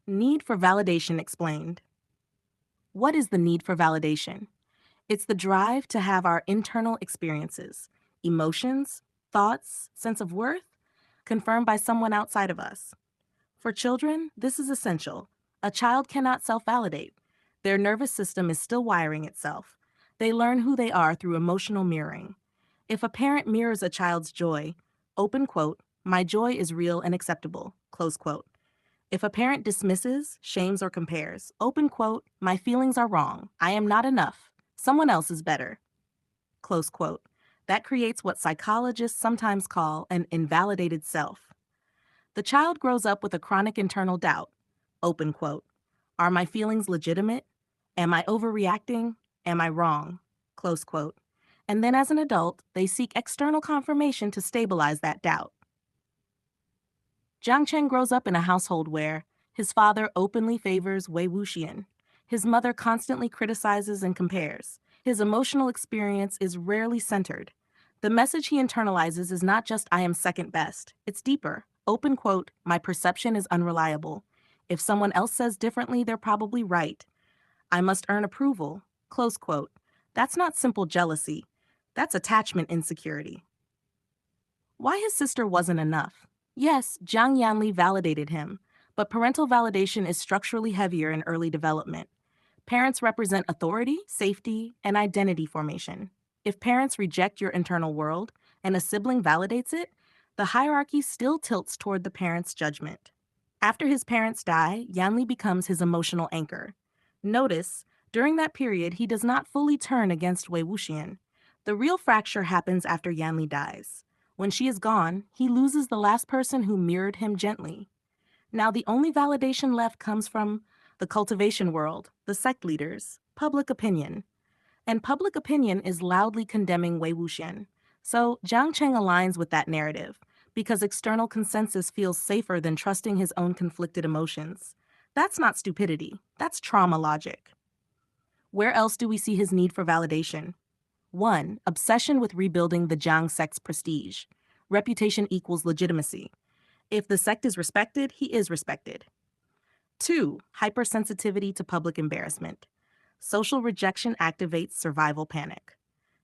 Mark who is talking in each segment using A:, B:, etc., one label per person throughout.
A: Need for validation explained. What is the need for validation? It's the drive to have our internal experiences, emotions, thoughts, sense of worth confirmed by someone outside of us. For children, this is essential. A child cannot self validate. Their nervous system is still wiring itself. They learn who they are through emotional mirroring. If a parent mirrors a child's joy, open quote, my joy is real and acceptable, close quote. If a parent dismisses, shames, or compares, open quote, my feelings are wrong, I am not enough, someone else is better, close quote. That creates what psychologists sometimes call an invalidated self. The child grows up with a chronic internal doubt, open quote. Are my feelings legitimate? Am I overreacting? Am I wrong? Close quote. And then as an adult, they seek external confirmation to stabilize that doubt. Jiang Cheng grows up in a household where his father openly favors Wei Wuxian. His mother constantly criticizes and compares. His emotional experience is rarely centered. The message he internalizes is not just I am second best, it's deeper. Open quote, my perception is unreliable. If someone else says differently, they're probably right. I must earn approval. Close quote. That's not simple jealousy. That's attachment insecurity. Why his sister wasn't enough. Yes, Jiang Yanli validated him, but parental validation is structurally heavier in early development. Parents represent authority, safety, and identity formation. If parents reject your internal world and a sibling validates it, the hierarchy still tilts toward the parent's judgment. After his parents die, Yanli becomes his emotional anchor. Notice, during that period, he does not fully turn against Wei Wuxian. The real fracture happens after Yanli dies. When she is gone, he loses the last person who mirrored him gently. Now the only validation left comes from the cultivation world, the sect leaders, public opinion. And public opinion is loudly condemning Wei Wuxian. So Jiang Cheng aligns with that narrative, because external consensus feels safer than trusting his own conflicted emotions. That's not stupidity, that's trauma logic. Where else do we see his need for validation? 1. Obsession with rebuilding the Jiang sect's prestige. Reputation equals legitimacy. If the sect is respected, he is respected. 2. Hypersensitivity to public embarrassment. Social rejection activates survival panic.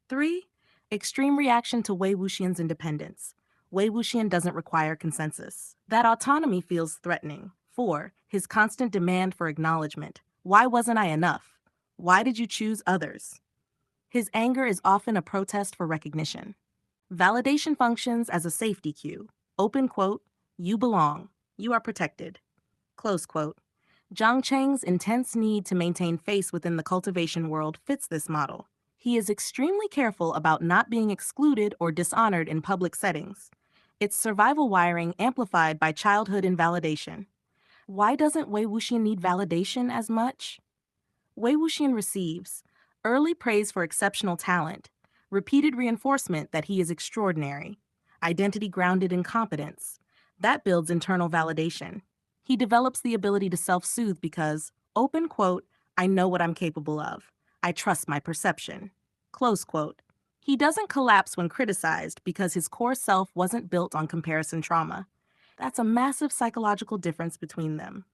A: 3. Extreme reaction to Wei Wuxian's independence. Wei Wuxian doesn't require consensus. That autonomy feels threatening. 4. His constant demand for acknowledgement. Why wasn't I enough? Why did you choose others? His anger is often a protest for recognition. Validation functions as a safety cue. Open quote, you belong, you are protected. Close quote. Jiang Cheng's intense need to maintain face within the cultivation world fits this model. He is extremely careful about not being excluded or dishonored in public settings. It's survival wiring amplified by childhood invalidation. Why doesn't Wei Wuxian need validation as much? Wei Wuxian receives early praise for exceptional talent, repeated reinforcement that he is extraordinary, identity grounded in competence. That builds internal validation. He develops the ability to self-soothe because, open quote, I know what I'm capable of. I trust my perception. Close quote. He doesn't collapse when criticized because his core self wasn't built on comparison trauma. That's a massive psychological difference between them.